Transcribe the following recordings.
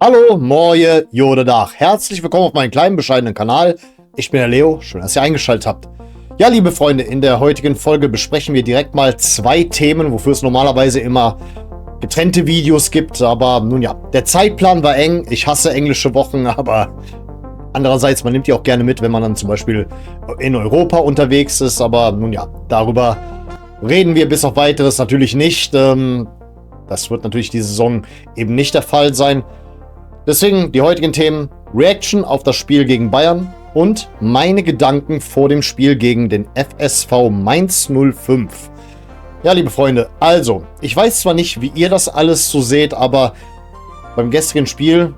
Hallo, Moje, Jodedach. Herzlich willkommen auf meinem kleinen, bescheidenen Kanal. Ich bin der Leo, schön, dass ihr eingeschaltet habt. Ja, liebe Freunde, in der heutigen Folge besprechen wir direkt mal zwei Themen, wofür es normalerweise immer getrennte Videos gibt. Aber nun ja, der Zeitplan war eng. Ich hasse englische Wochen, aber andererseits, man nimmt die auch gerne mit, wenn man dann zum Beispiel in Europa unterwegs ist. Aber nun ja, darüber reden wir bis auf Weiteres natürlich nicht. Das wird natürlich diese Saison eben nicht der Fall sein. Deswegen die heutigen Themen: Reaction auf das Spiel gegen Bayern und meine Gedanken vor dem Spiel gegen den FSV Mainz 05. Ja, liebe Freunde, also, ich weiß zwar nicht, wie ihr das alles so seht, aber beim gestrigen Spiel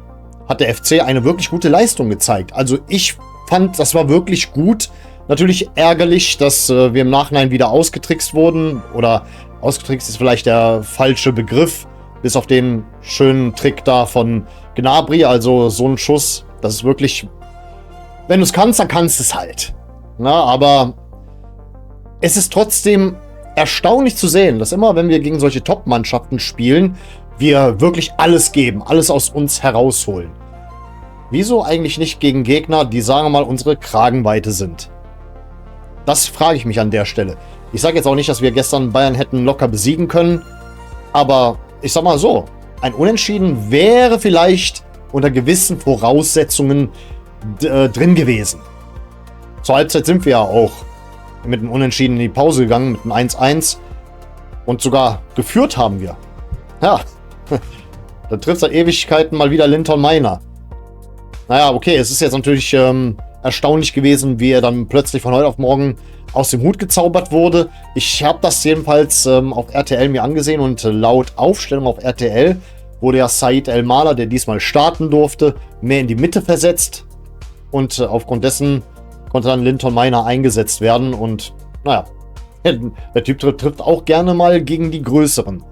hat der FC eine wirklich gute Leistung gezeigt. Also ich fand, das war wirklich gut. Natürlich ärgerlich, dass wir im Nachhinein wieder ausgetrickst wurden. Oder ausgetrickst ist vielleicht der falsche Begriff. Bis auf den schönen Trick da von Gnabry. Also so ein Schuss, das ist wirklich... Wenn du es kannst, dann kannst du es halt. Na, aber es ist trotzdem erstaunlich zu sehen, dass immer, wenn wir gegen solche Top-Mannschaften spielen, wir wirklich alles geben, alles aus uns herausholen. Wieso eigentlich nicht gegen Gegner, die, sagen wir mal, unsere Kragenweite sind? Das frage ich mich an der Stelle. Ich sage jetzt auch nicht, dass wir gestern Bayern hätten locker besiegen können, aber ich sag mal so, ein Unentschieden wäre vielleicht unter gewissen Voraussetzungen drin gewesen. Zur Halbzeit sind wir ja auch mit einem Unentschieden in die Pause gegangen, mit einem 1-1 und sogar geführt haben wir. Ja, da trifft seit Ewigkeiten mal wieder Linton Meiner. Naja, okay, es ist jetzt natürlich erstaunlich gewesen, wie er dann plötzlich von heute auf morgen aus dem Hut gezaubert wurde. Ich habe das jedenfalls auf RTL mir angesehen und laut Aufstellung auf RTL wurde ja Said Elmalah, der diesmal starten durfte, mehr in die Mitte versetzt und aufgrund dessen konnte dann Linton Meiner eingesetzt werden und naja, der Typ trifft auch gerne mal gegen die Größeren.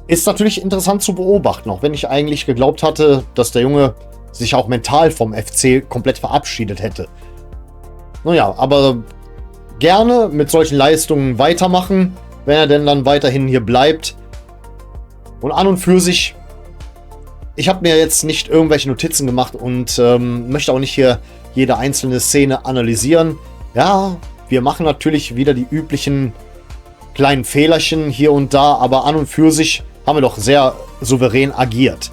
Ist natürlich interessant zu beobachten, auch wenn ich eigentlich geglaubt hatte, dass der Junge sich auch mental vom FC komplett verabschiedet hätte. Naja, aber gerne mit solchen Leistungen weitermachen, wenn er denn dann weiterhin hier bleibt. Und an und für sich, ich habe mir jetzt nicht irgendwelche Notizen gemacht und möchte auch nicht hier jede einzelne Szene analysieren. Ja, wir machen natürlich wieder die üblichen kleinen Fehlerchen hier und da, aber an und für sich haben wir doch sehr souverän agiert.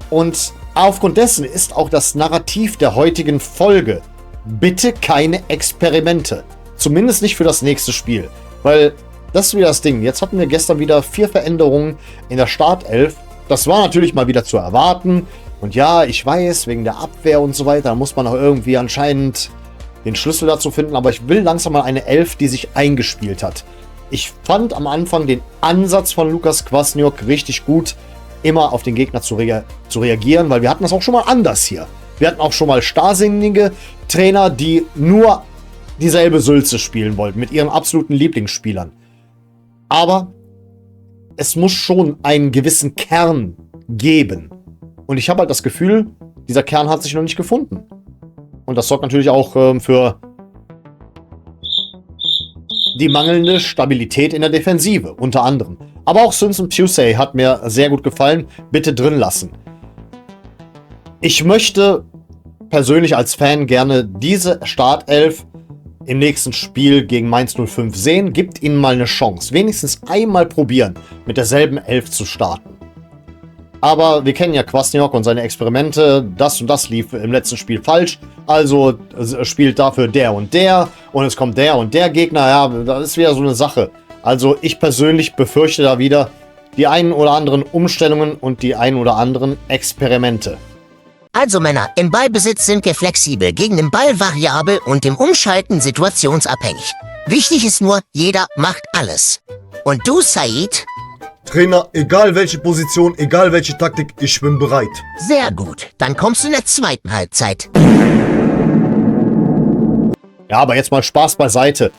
Und aufgrund dessen ist auch das Narrativ der heutigen Folge: bitte keine Experimente. Zumindest nicht für das nächste Spiel. Weil das ist wieder das Ding. Jetzt hatten wir gestern wieder 4 Veränderungen in der Startelf. Das war natürlich mal wieder zu erwarten. Und ja, ich weiß, wegen der Abwehr und so weiter, da muss man auch irgendwie anscheinend den Schlüssel dazu finden. Aber ich will langsam mal eine Elf, die sich eingespielt hat. Ich fand am Anfang den Ansatz von Lukas Kwasniok richtig gut, immer auf den Gegner zu reagieren, weil wir hatten das auch schon mal anders hier. Wir hatten auch schon mal starrsinnige Trainer, die nur dieselbe Sülze spielen wollten, mit ihren absoluten Lieblingsspielern. Aber es muss schon einen gewissen Kern geben. Und ich habe halt das Gefühl, dieser Kern hat sich noch nicht gefunden. Und das sorgt natürlich auch für die mangelnde Stabilität in der Defensive, unter anderem. Aber auch Simpson Pusey hat mir sehr gut gefallen. Bitte drin lassen. Ich möchte persönlich als Fan gerne diese Startelf im nächsten Spiel gegen Mainz 05 sehen. Gibt ihnen mal eine Chance. Wenigstens einmal probieren, mit derselben Elf zu starten. Aber wir kennen ja Kwasniok und seine Experimente. Das und das lief im letzten Spiel falsch. Also spielt dafür der und es kommt der und der Gegner. Ja, das ist wieder so eine Sache. Also ich persönlich befürchte da wieder die einen oder anderen Umstellungen und die einen oder anderen Experimente. Also Männer, im Ballbesitz sind wir flexibel, gegen den Ball variabel und im Umschalten situationsabhängig. Wichtig ist nur, jeder macht alles. Und du, Said? Trainer, egal welche Position, egal welche Taktik, ich bin bereit. Sehr gut, dann kommst du in der zweiten Halbzeit. Ja, aber jetzt mal Spaß beiseite.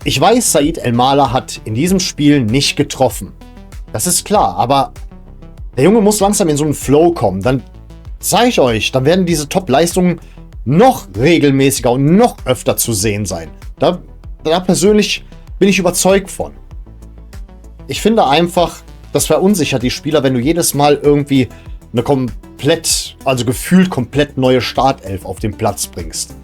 Ich weiß, Said Elmalah hat in diesem Spiel nicht getroffen. Das ist klar, aber der Junge muss langsam in so einen Flow kommen. Dann sage ich euch, dann werden diese Top-Leistungen noch regelmäßiger und noch öfter zu sehen sein. Da persönlich bin ich überzeugt von. Ich finde einfach, das verunsichert die Spieler, wenn du jedes Mal irgendwie eine komplett, also gefühlt komplett neue Startelf auf den Platz bringst.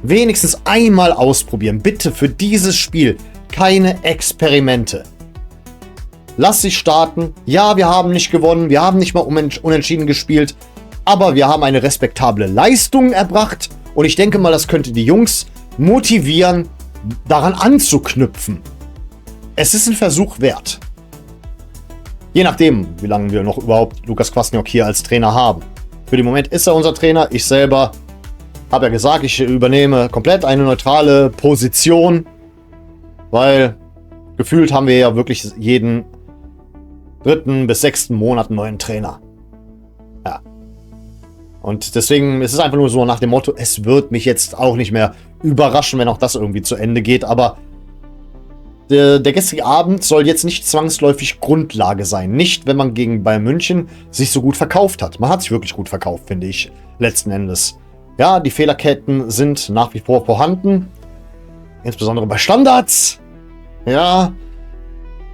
Wenigstens einmal ausprobieren. Bitte für dieses Spiel keine Experimente. Lass sie starten. Ja, wir haben nicht gewonnen. Wir haben nicht mal unentschieden gespielt. Aber wir haben eine respektable Leistung erbracht. Und ich denke mal, das könnte die Jungs motivieren, daran anzuknüpfen. Es ist ein Versuch wert. Je nachdem, wie lange wir noch überhaupt Lukas Kwasniok hier als Trainer haben. Für den Moment ist er unser Trainer. Ich selber habe ja gesagt, ich übernehme komplett eine neutrale Position. Weil gefühlt haben wir ja wirklich jeden 3. bis 6. Monat einen neuen Trainer. Ja. Und deswegen ist es einfach nur so nach dem Motto, es wird mich jetzt auch nicht mehr überraschen, wenn auch das irgendwie zu Ende geht. Aber der gestrige Abend soll jetzt nicht zwangsläufig Grundlage sein. Nicht, wenn man gegen Bayern München sich so gut verkauft hat. Man hat sich wirklich gut verkauft, finde ich, letzten Endes. Ja, die Fehlerketten sind nach wie vor vorhanden. Insbesondere bei Standards. Ja,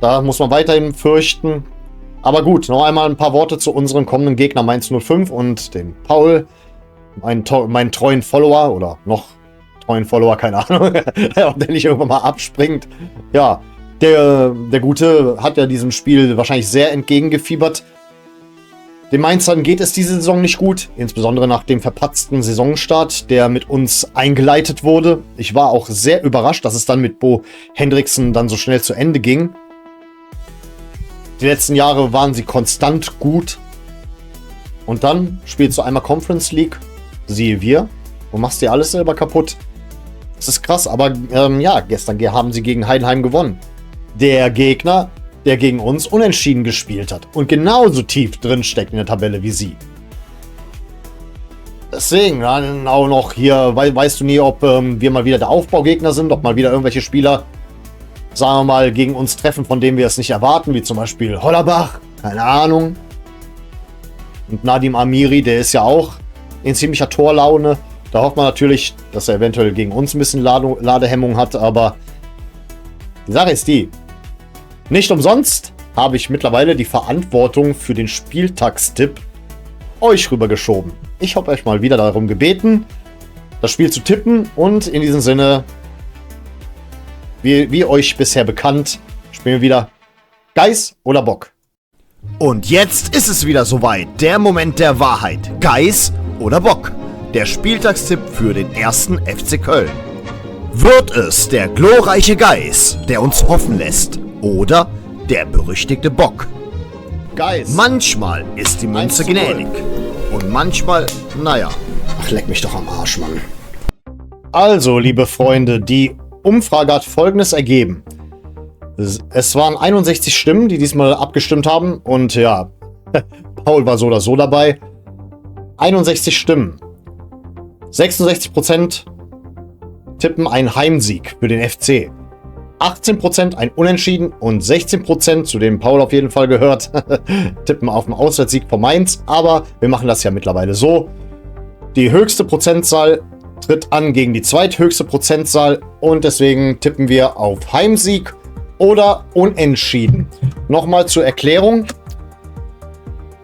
da muss man weiterhin fürchten. Aber gut, noch einmal ein paar Worte zu unseren kommenden Gegner Mainz 05 und dem Paul, meinen treuen Follower oder noch treuen Follower, keine Ahnung, der nicht irgendwann mal abspringt. Ja, der Gute hat ja diesem Spiel wahrscheinlich sehr entgegengefiebert. Den Mainzern geht es diese Saison nicht gut, insbesondere nach dem verpatzten Saisonstart, der mit uns eingeleitet wurde. Ich war auch sehr überrascht, dass es dann mit Bo Hendriksen dann so schnell zu Ende ging. Die letzten Jahre waren sie konstant gut. Und dann spielst du einmal Conference League, siehe wir, und machst dir alles selber kaputt. Das ist krass, aber ja, gestern haben sie gegen Heidenheim gewonnen. Der Gegner, der gegen uns unentschieden gespielt hat und genauso tief drin steckt in der Tabelle wie sie. Deswegen, dann auch noch hier, weißt du nie, ob wir mal wieder der Aufbaugegner sind, ob mal wieder irgendwelche Spieler, sagen wir mal, gegen uns treffen, von denen wir es nicht erwarten, wie zum Beispiel Hollerbach, keine Ahnung. Und Nadim Amiri, der ist ja auch in ziemlicher Torlaune. Da hofft man natürlich, dass er eventuell gegen uns ein bisschen Ladehemmung hat, aber die Sache ist die, nicht umsonst habe ich mittlerweile die Verantwortung für den Spieltagstipp euch rübergeschoben. Ich habe euch mal wieder darum gebeten, das Spiel zu tippen und in diesem Sinne, wie euch bisher bekannt, spielen wir wieder Geiß oder Bock. Und jetzt ist es wieder soweit, der Moment der Wahrheit. Geiß oder Bock? Der Spieltagstipp für den 1. FC Köln. Wird es der glorreiche Geiß, der uns hoffen lässt, oder der berüchtigte Bock? Geiß. Manchmal ist die Münze gnädig und manchmal, naja. Ach, leck mich doch am Arsch, Mann. Also, liebe Freunde, die Umfrage hat Folgendes ergeben. Es waren 61 Stimmen, die diesmal abgestimmt haben. Und ja, Paul war so oder so dabei. 61 Stimmen. 66% tippen einen Heimsieg für den FC. 18% ein Unentschieden und 16%, zu dem Paul auf jeden Fall gehört, tippen auf einen Auswärtssieg von Mainz. Aber wir machen das ja mittlerweile so. Die höchste Prozentzahl tritt an gegen die zweithöchste Prozentzahl und deswegen tippen wir auf Heimsieg oder Unentschieden. Nochmal zur Erklärung.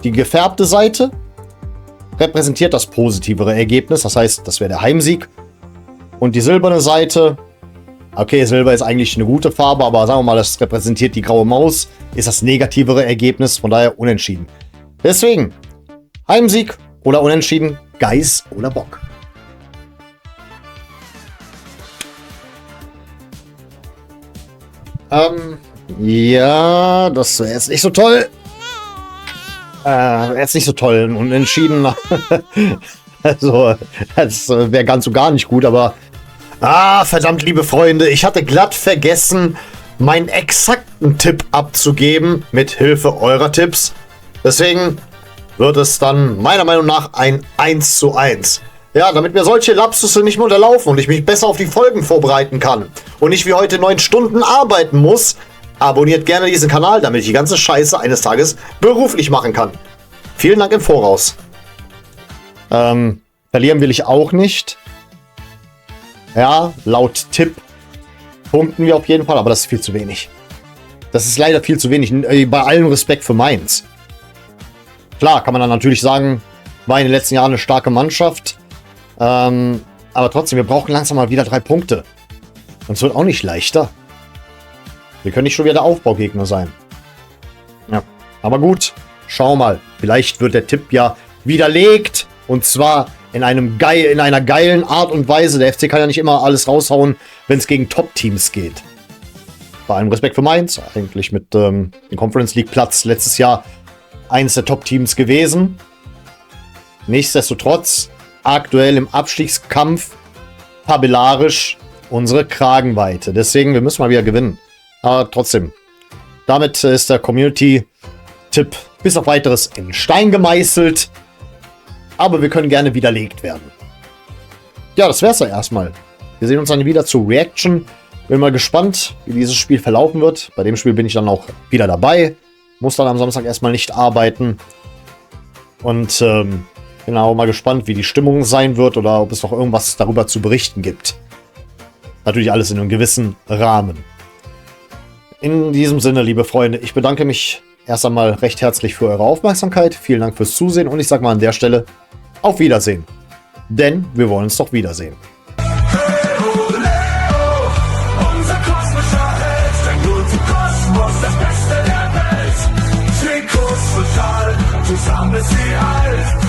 Die gefärbte Seite repräsentiert das positivere Ergebnis, das heißt, das wäre der Heimsieg. Und die silberne Seite, okay, Silber ist eigentlich eine gute Farbe, aber sagen wir mal, das repräsentiert die graue Maus, ist das negativere Ergebnis, von daher Unentschieden. Deswegen, Heimsieg oder Unentschieden, Geiß oder Bock. Ja, das wäre jetzt nicht so toll. Jetzt nicht so toll. Unentschieden. Also, das wäre ganz und gar nicht gut, aber... verdammt, liebe Freunde, ich hatte glatt vergessen, meinen exakten Tipp abzugeben, mit Hilfe eurer Tipps. Deswegen wird es dann meiner Meinung nach ein 1:1. Ja, damit mir solche Lapsusse nicht mehr unterlaufen und ich mich besser auf die Folgen vorbereiten kann und nicht wie heute 9 Stunden arbeiten muss, abonniert gerne diesen Kanal, damit ich die ganze Scheiße eines Tages beruflich machen kann. Vielen Dank im Voraus. Verlieren will ich auch nicht. Ja, laut Tipp punkten wir auf jeden Fall, aber das ist viel zu wenig. Das ist leider viel zu wenig, bei allem Respekt für Mainz. Klar, kann man dann natürlich sagen, war in den letzten Jahren eine starke Mannschaft. Aber trotzdem, wir brauchen langsam mal wieder 3 Punkte. Und es wird auch nicht leichter. Wir können nicht schon wieder der Aufbaugegner sein. Ja, aber gut, schau mal. Vielleicht wird der Tipp ja widerlegt. Und zwar in einer geilen Art und Weise. Der FC kann ja nicht immer alles raushauen, wenn es gegen Top-Teams geht. Bei allem Respekt für Mainz. Eigentlich mit dem Conference League Platz letztes Jahr eines der Top-Teams gewesen. Nichtsdestotrotz aktuell im Abstiegskampf tabellarisch unsere Kragenweite. Deswegen, wir müssen mal wieder gewinnen. Aber trotzdem, damit ist der Community-Tipp bis auf weiteres in Stein gemeißelt. Aber wir können gerne widerlegt werden. Ja, das wär's ja erstmal. Wir sehen uns dann wieder zur Reaction. Bin mal gespannt, wie dieses Spiel verlaufen wird. Bei dem Spiel bin ich dann auch wieder dabei. Muss dann am Samstag erstmal nicht arbeiten. Und bin auch mal gespannt, wie die Stimmung sein wird oder ob es noch irgendwas darüber zu berichten gibt. Natürlich alles in einem gewissen Rahmen. In diesem Sinne, liebe Freunde, ich bedanke mich erst einmal recht herzlich für eure Aufmerksamkeit. Vielen Dank fürs Zusehen und ich sage mal an der Stelle auf Wiedersehen. Denn wir wollen uns doch wiedersehen. Unser kosmischer Held, der gute Kosmos, das Beste der Welt. Trikots total, zusammen ist sie alt.